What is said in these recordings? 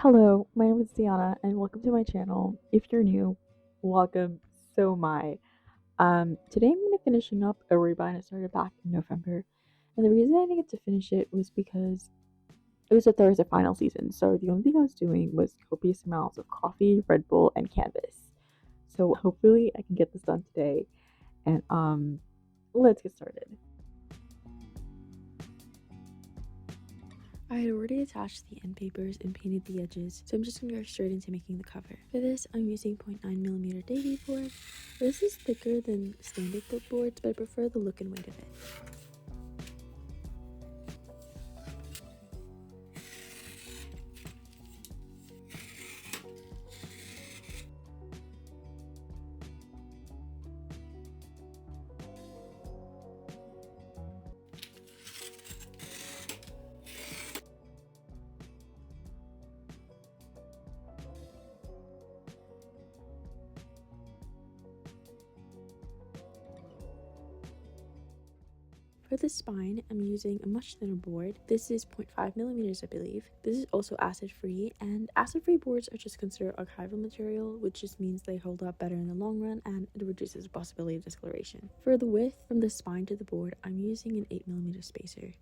Hello, my name is Diana, and welcome to my channel. If you're new, welcome. So am I. Today I'm gonna finishing up a rebind I started back in November, and the reason I didn't get to finish it was because it was a Thursday final season. So the only thing I was doing was copious amounts of coffee, Red Bull, and canvas. So hopefully I can get this done today, and let's get started. I had already attached the end papers and painted the edges, so I'm just going to go straight into making the cover. For this, I'm using 0.9mm Davey Board. This is thicker than standard book boards, but I prefer the look and weight of it. For the spine, I'm using a much thinner board. This is 0.5mm, I believe. This is also acid-free, and acid-free boards are just considered archival material, which just means they hold up better in the long run and it reduces the possibility of discoloration. For the width from the spine to the board, I'm using an 8mm spacer.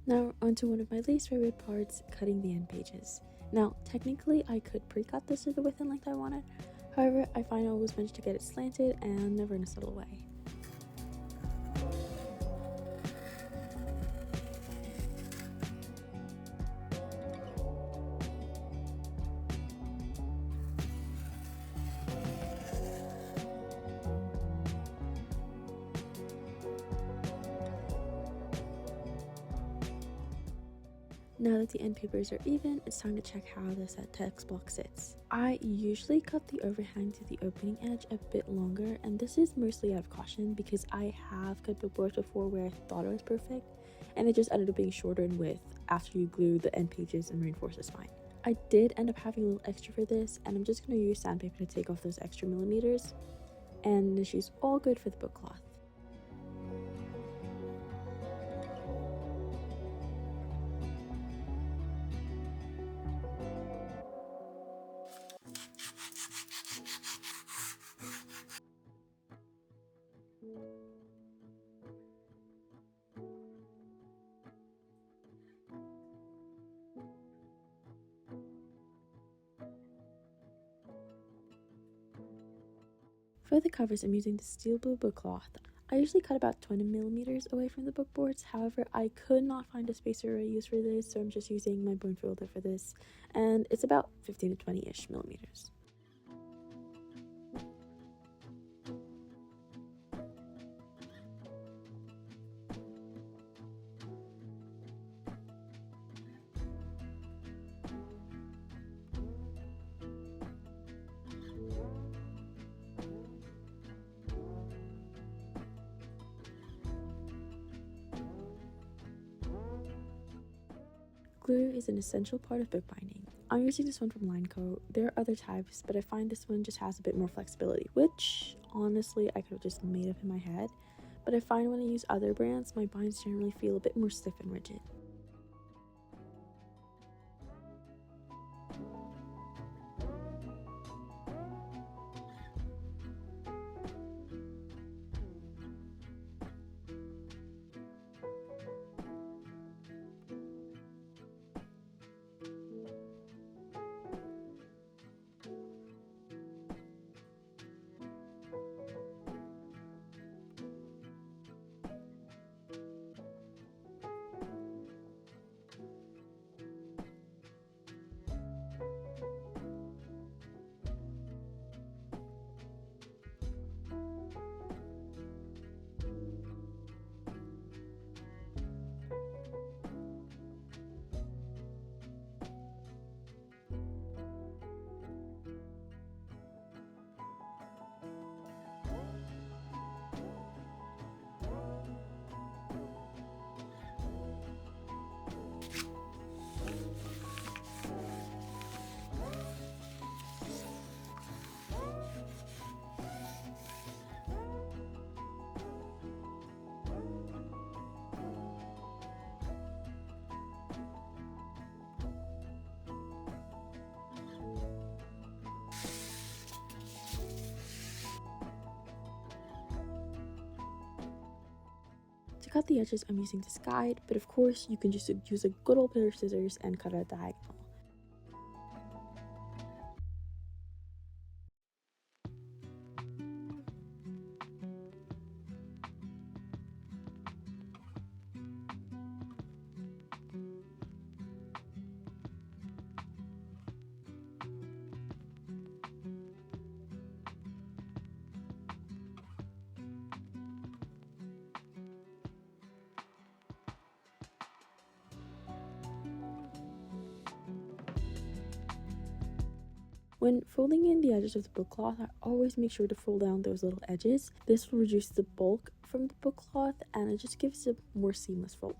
Now onto one of my least favorite parts, cutting the end pages. Now technically I could pre-cut this to the width and length I wanted, however I find I always manage to get it slanted and never in a subtle way. Now that the end papers are even, it's time to check how the set text block sits. I usually cut the overhang to the opening edge a bit longer, and this is mostly out of caution because I have cut bookboards before where I thought it was perfect, and it just ended up being shorter in width after you glue the end pages and reinforce the spine. I did end up having a little extra for this, and I'm just going to use sandpaper to take off those extra millimeters, and this is all good for the book cloth. For the covers, I'm using the steel blue bookcloth. I usually cut about 20mm away from the book boards, however I could not find a spacer I use for this, so I'm just using my bone folder for this, and it's about 15 to 20-ish millimeters. Glue is an essential part of bookbinding. I'm using this one from Lineco. There are other types, but I find this one just has a bit more flexibility, which honestly I could have just made up in my head. But I find when I use other brands, my binds generally feel a bit more stiff and rigid. cut the edges, I'm using this guide, but of course you can just use a good old pair of scissors and cut a diagonal. When folding in the edges of the book cloth, I always make sure to fold down those little edges. This will reduce the bulk from the book cloth and it just gives a more seamless fold.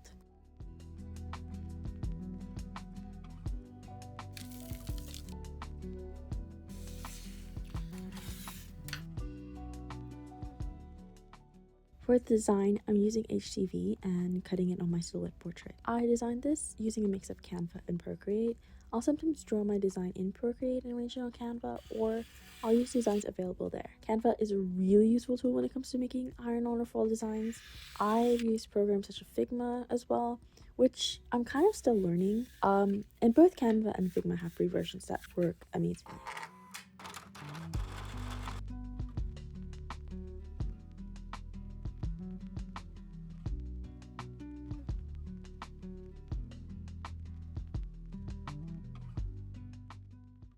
For the design, I'm using HTV and cutting it on my silhouette portrait. I designed this using a mix of Canva and Procreate. I'll sometimes draw my design in Procreate and arrange it on Canva, or I'll use designs available there. Canva is a really useful tool when it comes to making iron-on or fall designs. I've used programs such as Figma as well, which I'm kind of still learning. And both Canva and Figma have free versions that work amazingly.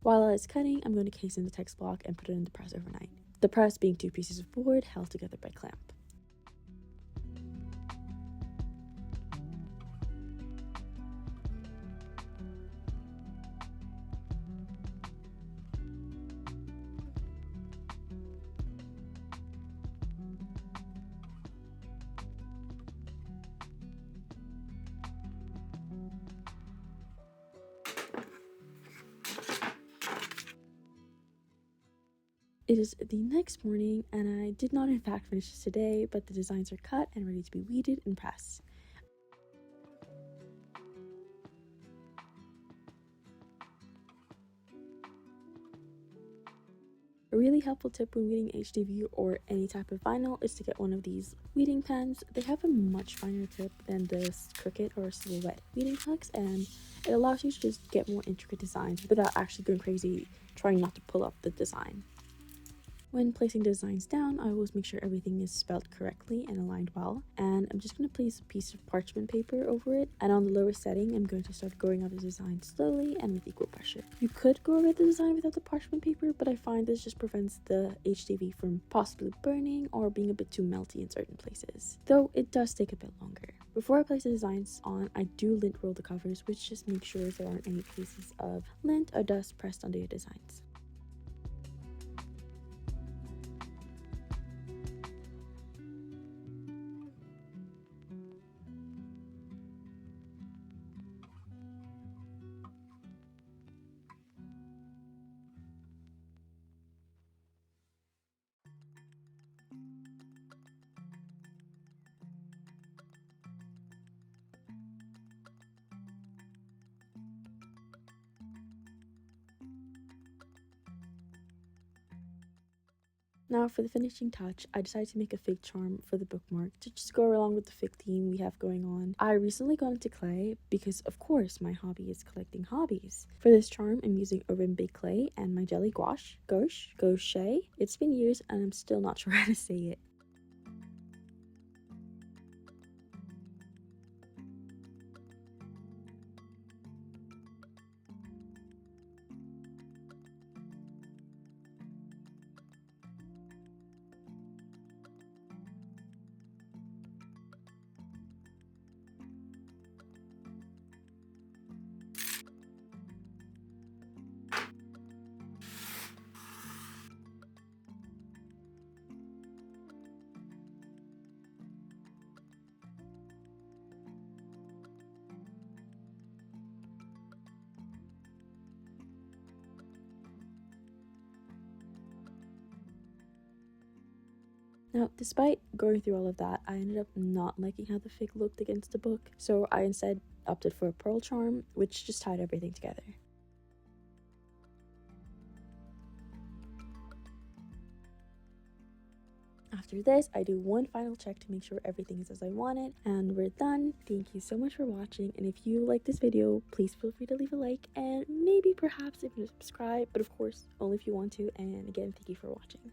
While I was cutting, I'm going to case in the text block and put it in the press overnight. The press being 2 pieces of board held together by clamp. It is the next morning and I did not in fact finish this today, but the designs are cut and ready to be weeded and pressed. A really helpful tip when weeding HDV or any type of vinyl is to get one of these weeding pens. They have a much finer tip than the Cricut or Silhouette weeding hooks, and it allows you to just get more intricate designs without actually going crazy trying not to pull up the design. When placing designs down, I always make sure everything is spelled correctly and aligned well, and I'm just going to place a piece of parchment paper over it, and on the lowest setting I'm going to start going over the design slowly and with equal pressure. You could go over the design without the parchment paper, but I find this just prevents the HTV from possibly burning or being a bit too melty in certain places, though it does take a bit longer. Before I place the designs on, I do lint roll the covers, which just makes sure there aren't any pieces of lint or dust pressed onto your designs. Now for the finishing touch, I decided to make a fig charm for the bookmark to just go along with the fig theme we have going on. I recently got into clay because of course my hobby is collecting hobbies. For this charm, I'm using oven baked clay and my jelly gouache. Gouache. It's been years and I'm still not sure how to say it. Now, despite going through all of that, I ended up not liking how the fig looked against the book, so I instead opted for a pearl charm, which just tied everything together. After After this, I do one final check to make sure everything is as I want it, and we're done. Thank you so much for watching, and if you like this video, please feel free to leave a like and maybe perhaps even subscribe, but of course only if you want to. And again, thank you for watching.